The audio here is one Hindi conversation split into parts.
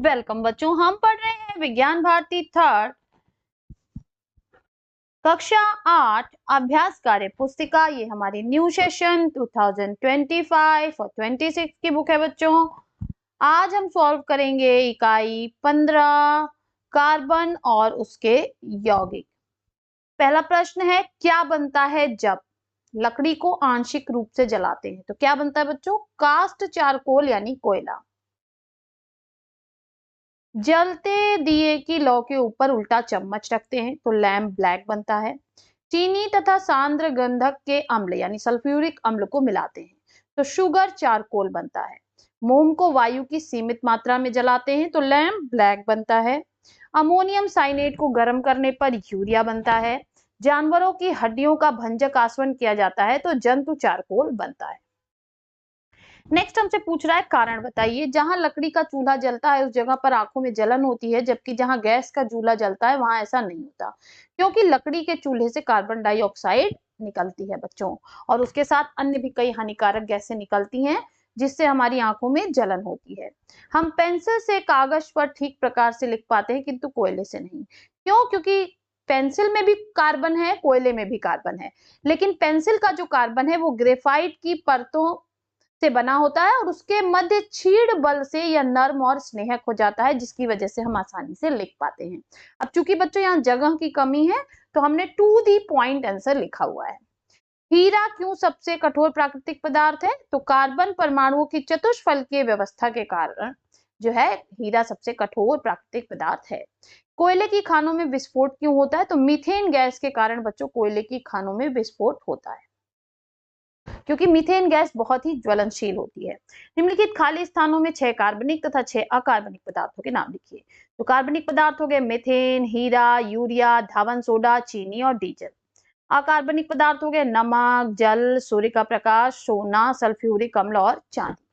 वेलकम बच्चों, हम पढ़ रहे हैं विज्ञान भारती थर्ड कक्षा 8 अभ्यास कार्य पुस्तिका। ये हमारी न्यू सेशन 2025 और 26 की बुक है बच्चों। आज हम सॉल्व करेंगे इकाई 15 कार्बन और उसके यौगिक। पहला प्रश्न है, क्या बनता है जब लकड़ी को आंशिक रूप से जलाते हैं? तो क्या बनता है बच्चों? कास्ट चारकोल यानी कोयला। जलते दिए की लौ के ऊपर उल्टा चम्मच रखते हैं तो लैम्प ब्लैक बनता है। चीनी तथा सांद्र गंधक के अम्ल यानी सल्फ्यूरिक अम्ल को मिलाते हैं तो शुगर चारकोल बनता है। मोम को वायु की सीमित मात्रा में जलाते हैं तो लैम्प ब्लैक बनता है। अमोनियम साइनेट को गर्म करने पर यूरिया बनता है। जानवरों की हड्डियों का भंजक आसवन किया जाता है तो जंतु चारकोल बनता है। नेक्स्ट हमसे पूछ रहा है, कारण बताइए। जहां लकड़ी का चूल्हा जलता है उस जगह पर आंखों में जलन होती है, जबकि जहां गैस का चूल्हा जलता है वहां ऐसा नहीं होता, क्योंकि लकड़ी के चूल्हे से कार्बन डाइऑक्साइड निकलती है बच्चों, और उसके साथ अन्य भी कई हानिकारक गैसें निकलती हैं जिससे हमारी आंखों में जलन होती है। हम पेंसिल से कागज पर ठीक प्रकार से लिख पाते हैं किंतु कोयले से नहीं। क्यों? क्योंकि पेंसिल में भी कार्बन है, कोयले में भी कार्बन है, लेकिन पेंसिल का जो कार्बन है वो ग्रेफाइट की परतों से बना होता है और उसके मध्य छीड़ बल से यह नर्म और स्नेहक हो जाता है, जिसकी वजह से हम आसानी से लिख पाते हैं। अब चूंकि बच्चों यहाँ जगह की कमी है तो हमने टू दी पॉइंट आंसर लिखा हुआ है। हीरा क्यों सबसे कठोर प्राकृतिक पदार्थ है? तो कार्बन परमाणुओं की चतुष्फलकीय व्यवस्था के कारण जो है हीरा सबसे कठोर प्राकृतिक पदार्थ है। कोयले की खानों में विस्फोट क्यों होता है? तो मीथेन गैस के कारण बच्चों कोयले की खानों में विस्फोट होता है, क्योंकि मीथेन गैस बहुत ही ज्वलनशील होती है। निम्नलिखित खाली स्थानों में 6 कार्बनिक तथा 6 अकार्बनिक पदार्थों के नाम लिखिए। तो कार्बनिक पदार्थ हो गए मीथेन, हीरा, यूरिया, धावन सोडा, चीनी और डीजल। अकार्बनिक पदार्थ हो गए नमक, जल, सूर्य का प्रकाश, सोना, सल्फ्यूरिक अम्ल और चांदी।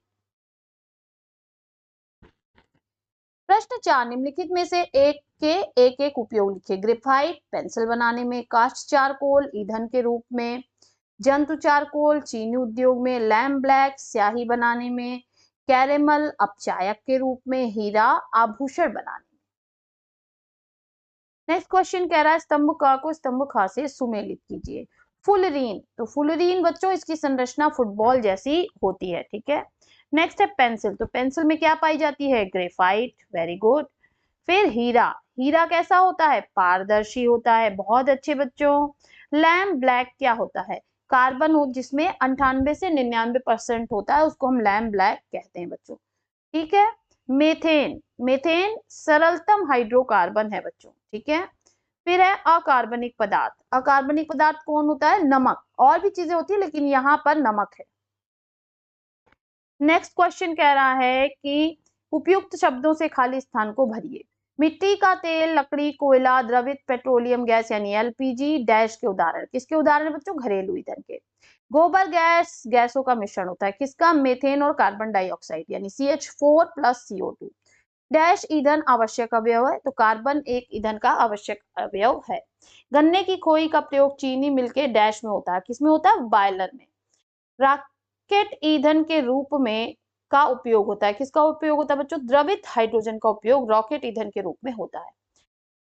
प्रश्न 4, निम्नलिखित में से एक उपयोग लिखिए। ग्रेफाइट पेंसिल बनाने में, कास्ट चारकोल ईंधन के रूप में, जंतु चारकोल चीनी उद्योग में, लैम्प ब्लैक स्याही बनाने में, कैरेमल अपचायक के रूप में, हीरा आभूषण बनाने में। नेक्स्ट क्वेश्चन कह रहा है, स्तंभ क को स्तंभ ख से सुमेलित कीजिए। फुलरीन, तो फुलरीन बच्चों इसकी संरचना फुटबॉल जैसी होती है, ठीक है। नेक्स्ट है पेंसिल, तो पेंसिल में क्या पाई जाती है? Graphite, very good. फिर हीरा, हीरा कैसा होता है? पारदर्शी होता है, बहुत अच्छे बच्चों। लैम्प ब्लैक क्या होता है? कार्बन हो जिसमें 98 से 99% होता है, उसको हम लैम्प ब्लैक कहते हैं बच्चों, ठीक है। मेथेन, मेथेन सरलतम हाइड्रोकार्बन है बच्चों, ठीक है। फिर है अकार्बनिक पदार्थ, अकार्बनिक पदार्थ कौन होता है? नमक, और भी चीजें होती है लेकिन यहाँ पर नमक है। नेक्स्ट क्वेश्चन कह रहा है कि उपयुक्त शब्दों से खाली स्थान को भरिए। मिट्टी का तेल, लकड़ी, कोयला, द्रवित पेट्रोलियम गैस यानी एलपीजी डैश के उदाहरण। किसके उदाहरण है बच्चों? घरेलू ईंधन के। गोबर गैस गैसों का मिश्रण होता है, किसका? मीथेन और कार्बन डाइऑक्साइड यानी CH4 प्लस CO2। डैश ईंधन आवश्यक अवयव है, तो कार्बन एक ईंधन का आवश्यक अवयव है। गन्ने की खोई का प्रयोग चीनी मिल के डैश में होता है, किसमें होता है? बॉयलर में। रॉकेट ईंधन के रूप में का उपयोग होता है, किसका उपयोग होता है बच्चों? द्रवित हाइड्रोजन का उपयोग रॉकेट ईंधन के रूप में होता है।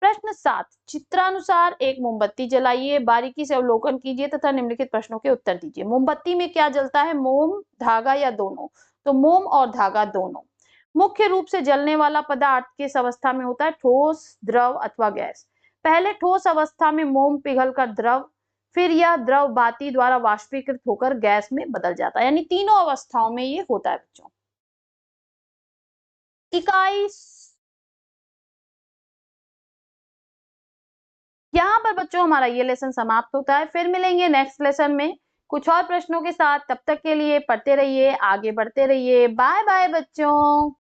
प्रश्न 7, चित्रानुसार एक मोमबत्ती जलाइए, बारीकी से अवलोकन कीजिए तथा निम्नलिखित प्रश्नों के उत्तर दीजिए। मोमबत्ती में क्या जलता है? मोम, धागा या दोनों? तो मोम और धागा दोनों। मुख्य रूप से जलने वाला पदार्थ किस अवस्था में होता है? ठोस, द्रव अथवा गैस। पहले ठोस अवस्था में मोम पिघलकर द्रव, फिर यह द्रव बाती द्वारा वाष्पीकृत होकर गैस में बदल जाता है, यानी तीनों अवस्थाओं में ये होता है बच्चों। इकाई यहाँ पर बच्चों हमारा ये लेसन समाप्त होता है। फिर मिलेंगे नेक्स्ट लेसन में कुछ और प्रश्नों के साथ। तब तक के लिए पढ़ते रहिए, आगे बढ़ते रहिए। बाय बाय बच्चों।